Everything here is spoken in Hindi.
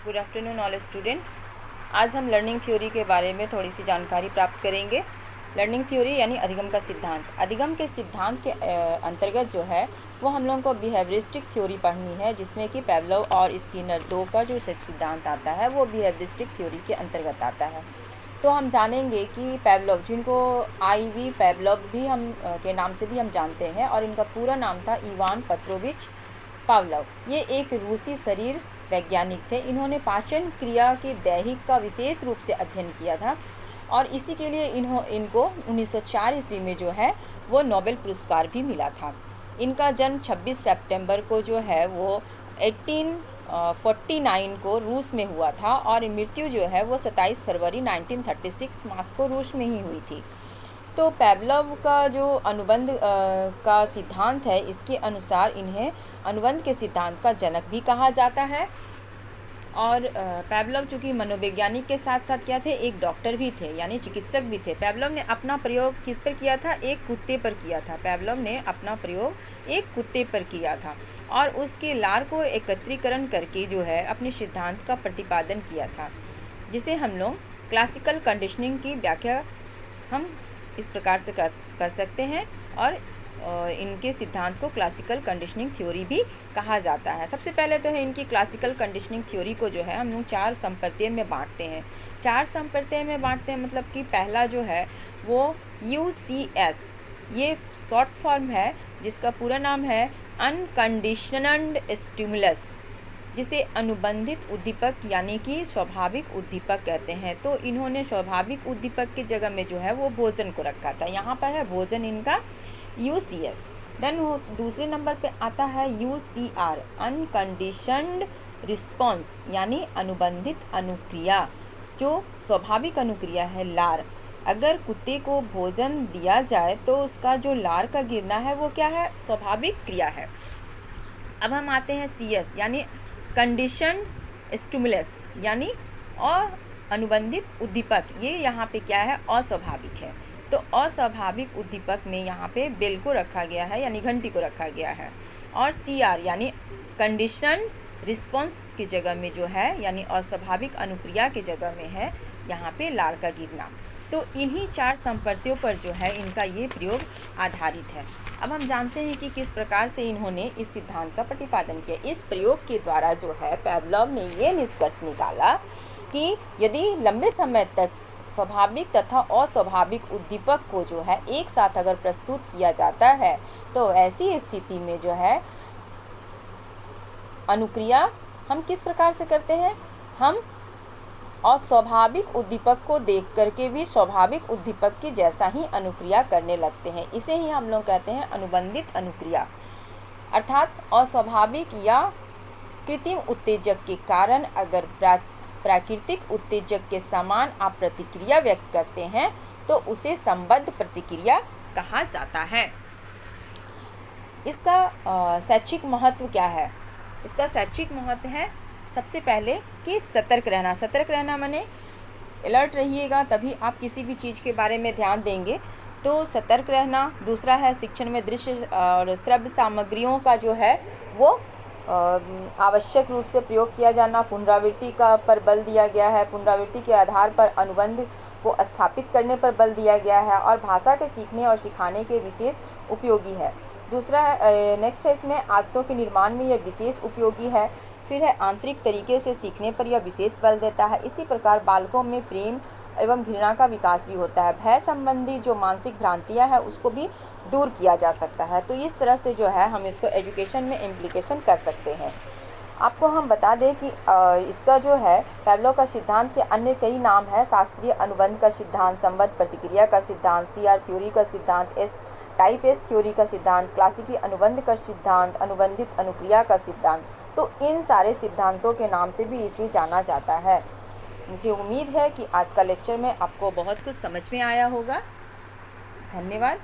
Good afternoon all student. आज हम लर्निंग थ्योरी के बारे में थोड़ी सी जानकारी प्राप्त करेंगे। लर्निंग थ्योरी यानी अधिगम का सिद्धांत। अधिगम के सिद्धांत के अंतर्गत जो है वो हम लोगों को बिहेवियरिस्टिक थ्योरी पढ़नी है, जिसमें कि पेवलोव और स्किनर दो का जो सिद्धांत आता है वो बिहेवियरिस्टिक थ्योरी के अंतर्गत आता है। तो हम जानेंगे कि पेवलोव, जिनको IV पेवलोव भी हम के नाम से भी हम जानते हैं, और इनका पूरा नाम था इवान पेट्रोविच पावलोव। ये एक रूसी शरीर वैज्ञानिक थे। इन्होंने पाचन क्रिया के दैहिक का विशेष रूप से अध्ययन किया था और इसी के लिए इनको 1904 ईस्वी में जो है वो नोबेल पुरस्कार भी मिला था। इनका जन्म 26 सितंबर को जो है वो 1849 को रूस में हुआ था और मृत्यु जो है वो 27 फरवरी 1936 मॉस्को रूस में ही हुई थी। तो पेवलोव का जो अनुबंध का सिद्धांत है, इसके अनुसार इन्हें अनुबंध के सिद्धांत का जनक भी कहा जाता है। और पेवलोव चूँकि मनोवैज्ञानिक के साथ साथ क्या थे, एक डॉक्टर भी थे, यानी चिकित्सक भी थे। पेवलोव ने अपना प्रयोग किस पर किया था? एक कुत्ते पर किया था। पेवलोव ने अपना प्रयोग एक कुत्ते पर किया था और उसके लार को एकत्रीकरण करके जो है अपने सिद्धांत का प्रतिपादन किया था, जिसे हम लोग क्लासिकल कंडीशनिंग की व्याख्या हम इस प्रकार से कर सकते हैं। और इनके सिद्धांत को क्लासिकल कंडीशनिंग थ्योरी भी कहा जाता है। सबसे पहले तो है इनकी क्लासिकल कंडीशनिंग थ्योरी को जो है हम लोग 4 संप्रत्यय में बांटते हैं। 4 संप्रत्यय में बांटते हैं मतलब कि पहला जो है वो UCS, ये शॉर्ट फॉर्म है जिसका पूरा नाम है अनकंडीशनड स्टिमुलस, जिसे अनुबंधित उद्दीपक यानी कि स्वाभाविक उद्दीपक कहते हैं। तो इन्होंने स्वाभाविक उद्दीपक की जगह में जो है वो भोजन को रखा था। यहाँ पर है भोजन इनका UCS। देन वो दूसरे नंबर पे आता है UCR, अनकंडीशनड रिस्पॉन्स, यानी अनुबंधित अनुक्रिया। जो स्वाभाविक अनुक्रिया है लार, अगर कुत्ते को भोजन दिया जाए तो उसका जो लार का गिरना है वो क्या है? स्वाभाविक क्रिया है। अब हम आते हैं CS यानी कंडीशन स्टिमुलस, यानी अनुबंधित उद्दीपक। ये यहाँ पे क्या है? अस्वाभाविक है। तो अस्वाभाविक उद्दीपक में यहाँ पे बेल को रखा गया है, यानी घंटी को रखा गया है। और CR यानी कंडीशन रिस्पॉन्स की जगह में जो है, यानी अस्वाभाविक अनुक्रिया की जगह में है यहाँ पे लार का गिरना। तो इन्हीं 4 संप्रत्ययों पर जो है इनका ये प्रयोग आधारित है। अब हम जानते हैं कि किस प्रकार से इन्होंने इस सिद्धांत का प्रतिपादन किया। इस प्रयोग के द्वारा जो है पेवलोव ने ये निष्कर्ष निकाला कि यदि लंबे समय तक स्वाभाविक तथा अस्वाभाविक उद्दीपक को जो है एक साथ अगर प्रस्तुत किया जाता है तो ऐसी स्थिति में जो है अनुक्रिया हम किस प्रकार से करते हैं? हम अस्वाभाविक उद्दीपक को देख करके भी स्वाभाविक उद्दीपक की जैसा ही अनुक्रिया करने लगते हैं। इसे ही हम लोग कहते हैं अनुबंधित अनुक्रिया। अर्थात अस्वाभाविक या कृत्रिम उत्तेजक के कारण अगर प्राकृतिक उत्तेजक के समान आप प्रतिक्रिया व्यक्त करते हैं तो उसे संबद्ध प्रतिक्रिया कहा जाता है। इसका शैक्षिक महत्व क्या है? इसका शैक्षिक महत्व है सबसे पहले कि सतर्क रहना। सतर्क रहना माने अलर्ट रहिएगा, तभी आप किसी भी चीज़ के बारे में ध्यान देंगे, तो सतर्क रहना। दूसरा है शिक्षण में दृश्य और श्रव्य सामग्रियों का जो है वो आवश्यक रूप से प्रयोग किया जाना। पुनरावृत्ति का पर बल दिया गया है। पुनरावृत्ति के आधार पर अनुबंध को स्थापित करने पर बल दिया गया है और भाषा के सीखने और सिखाने के विशेष उपयोगी है। दूसरा नेक्स्ट है इसमें आदतों के निर्माण में यह विशेष उपयोगी है। फिर है आंतरिक तरीके से सीखने पर यह विशेष बल देता है। इसी प्रकार बालकों में प्रेम एवं घृणा का विकास भी होता है। भय संबंधी जो मानसिक भ्रांतियां हैं उसको भी दूर किया जा सकता है। तो इस तरह से जो है हम इसको एजुकेशन में इम्प्लीकेशन कर सकते हैं। आपको हम बता दें कि इसका जो है पेवलोव का सिद्धांत के अन्य कई नाम है। शास्त्रीय अनुबंध का सिद्धांत, संबद्ध प्रतिक्रिया का सिद्धांत, CR थ्योरी का सिद्धांत, टाइप S थ्योरी का सिद्धांत, क्लासिकी अनुबंध का सिद्धांत, अनुबंधित अनुक्रिया का सिद्धांत। तो इन सारे सिद्धांतों के नाम से भी इसे जाना जाता है। मुझे उम्मीद है कि आज का लेक्चर में आपको बहुत कुछ समझ में आया होगा। धन्यवाद।